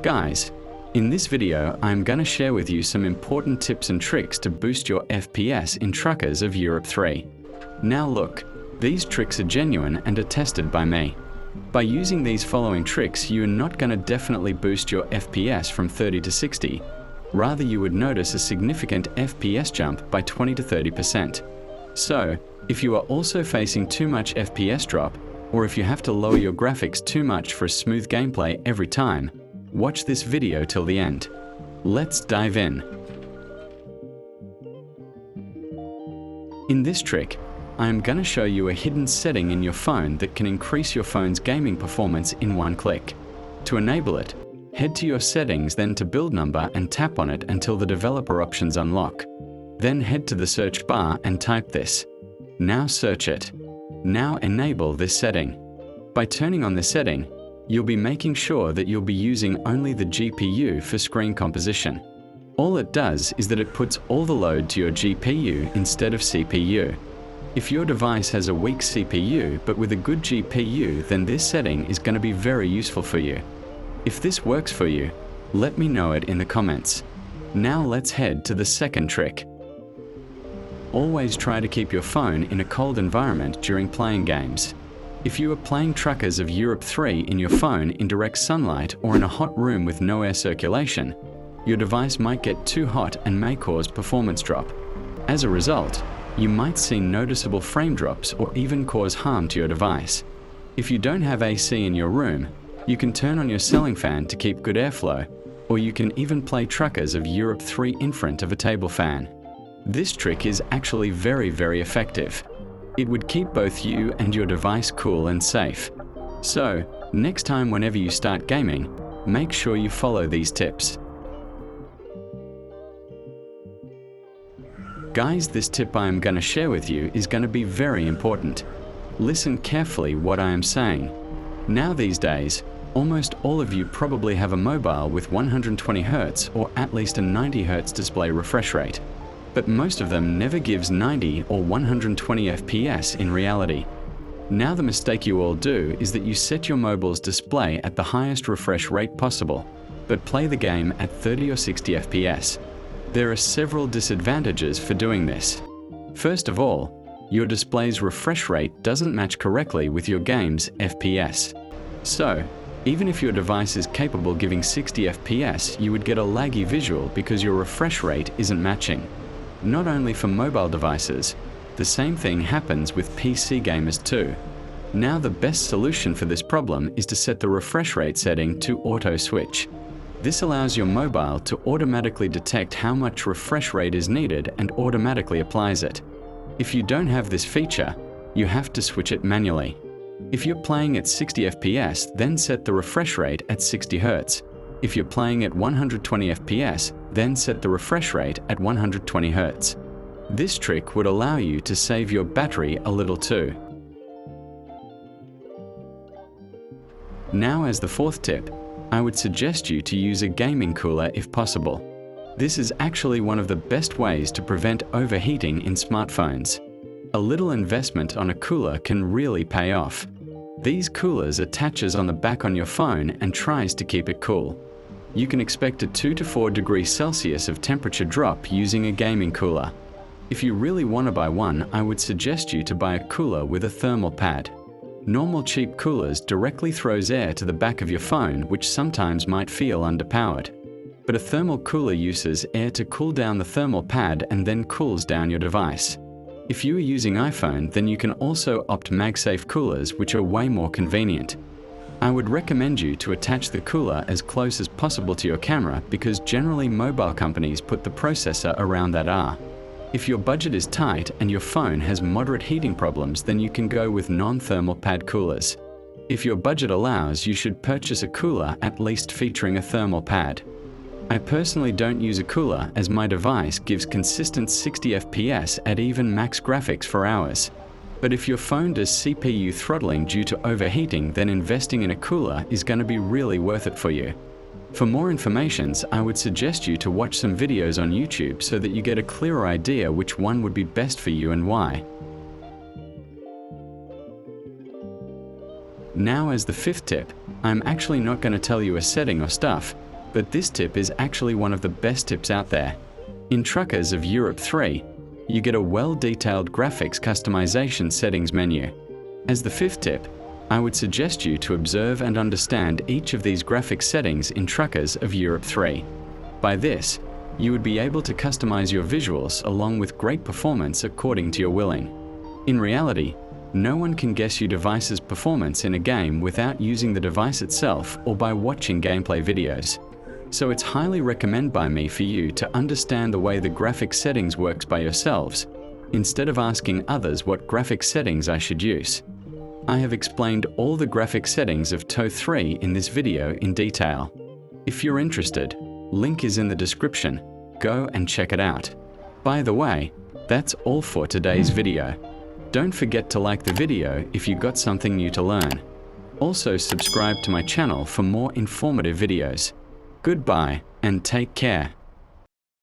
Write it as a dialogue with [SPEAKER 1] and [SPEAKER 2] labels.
[SPEAKER 1] Guys, in this video I'm gonna share with you some important tips and tricks to boost your FPS in truckers of Europe 3. Now look, these tricks are genuine and are tested by me. By using these following tricks, you are not gonna definitely boost your FPS from 30 to 60. Rather, you would notice a significant FPS jump by 20 to 30%. So, if you are also facing too much FPS drop, or if you have to lower your graphics too much for a smooth gameplay every time, watch this video till the end. Let's dive in. In this trick, I am gonna show you a hidden setting in your phone that can increase your phone's gaming performance in one click. To enable it, head to your settings, then to build number and tap on it until the developer options unlock. Then head to the search bar and type this. Now search it. Now enable this setting. By turning on this setting, you'll be making sure that you'll be using only the GPU for screen composition. All it does is that it puts all the load to your GPU instead of CPU. If your device has a weak CPU but with a good GPU, then this setting is going to be very useful for you. If this works for you, let me know it in the comments. Now let's head to the second trick. Always try to keep your phone in a cold environment during playing games. If you are playing Truckers of Europe 3 in your phone in direct sunlight or in a hot room with no air circulation, your device might get too hot and may cause performance drop. As a result, you might see noticeable frame drops or even cause harm to your device. If you don't have AC in your room, you can turn on your ceiling fan to keep good airflow, or you can even play Truckers of Europe 3 in front of a table fan. This trick is actually very effective. It would keep both you and your device cool and safe. So, next time whenever you start gaming, make sure you follow these tips. Guys, this tip I am going to share with you is going to be very important. Listen carefully what I am saying. Now these days, almost all of you probably have a mobile with 120 Hz or at least a 90 Hz display refresh rate. But most of them never gives 90 or 120 FPS in reality. Now the mistake you all do is that you set your mobile's display at the highest refresh rate possible, but play the game at 30 or 60 FPS. There are several disadvantages for doing this. First of all, your display's refresh rate doesn't match correctly with your game's FPS. So, even if your device is capable of giving 60 FPS, you would get a laggy visual because your refresh rate isn't matching. Not only for mobile devices, the same thing happens with PC gamers too. Now the best solution for this problem is to set the refresh rate setting to auto switch. This allows your mobile to automatically detect how much refresh rate is needed and automatically applies it. If you don't have this feature, you have to switch it manually. If you're playing at 60 FPS, then set the refresh rate at 60 Hz. If you're playing at 120 FPS, then set the refresh rate at 120 Hz. This trick would allow you to save your battery a little too. Now, as the fourth tip, I would suggest you to use a gaming cooler if possible. This is actually one of the best ways to prevent overheating in smartphones. A little investment on a cooler can really pay off. These coolers attaches on the back on your phone and tries to keep it cool. You can expect a 2 to 4 degrees Celsius of temperature drop using a gaming cooler. If you really want to buy one, I would suggest you to buy a cooler with a thermal pad. Normal cheap coolers directly throws air to the back of your phone, which sometimes might feel underpowered. But a thermal cooler uses air to cool down the thermal pad and then cools down your device. If you are using iPhone, then you can also opt MagSafe coolers, which are way more convenient. I would recommend you to attach the cooler as close as possible to your camera because generally mobile companies put the processor around that R. If your budget is tight and your phone has moderate heating problems, then you can go with non-thermal pad coolers. If your budget allows, you should purchase a cooler at least featuring a thermal pad. I personally don't use a cooler as my device gives consistent 60 FPS at even max graphics for hours. But if your phone does CPU throttling due to overheating, then investing in a cooler is going to be really worth it for you. For more information, I would suggest you to watch some videos on YouTube so that you get a clearer idea which one would be best for you and why. Now, as the fifth tip, I'm actually not going to tell you a setting or stuff, but this tip is actually one of the best tips out there. In Truckers of Europe 3, you get a well-detailed graphics customization settings menu. As the fifth tip, I would suggest you to observe and understand each of these graphics settings in Truckers of Europe 3. By this, you would be able to customize your visuals along with great performance according to your willing. In reality, no one can guess your device's performance in a game without using the device itself or by watching gameplay videos. So it's highly recommended by me for you to understand the way the graphics settings works by yourselves, instead of asking others what graphics settings I should use. I have explained all the graphics settings of Toe3 in this video in detail. If you're interested, link is in the description. Go and check it out. By the way, that's all for today's video. Don't forget to like the video if you got something new to learn. Also subscribe to my channel for more informative videos. Goodbye and take care.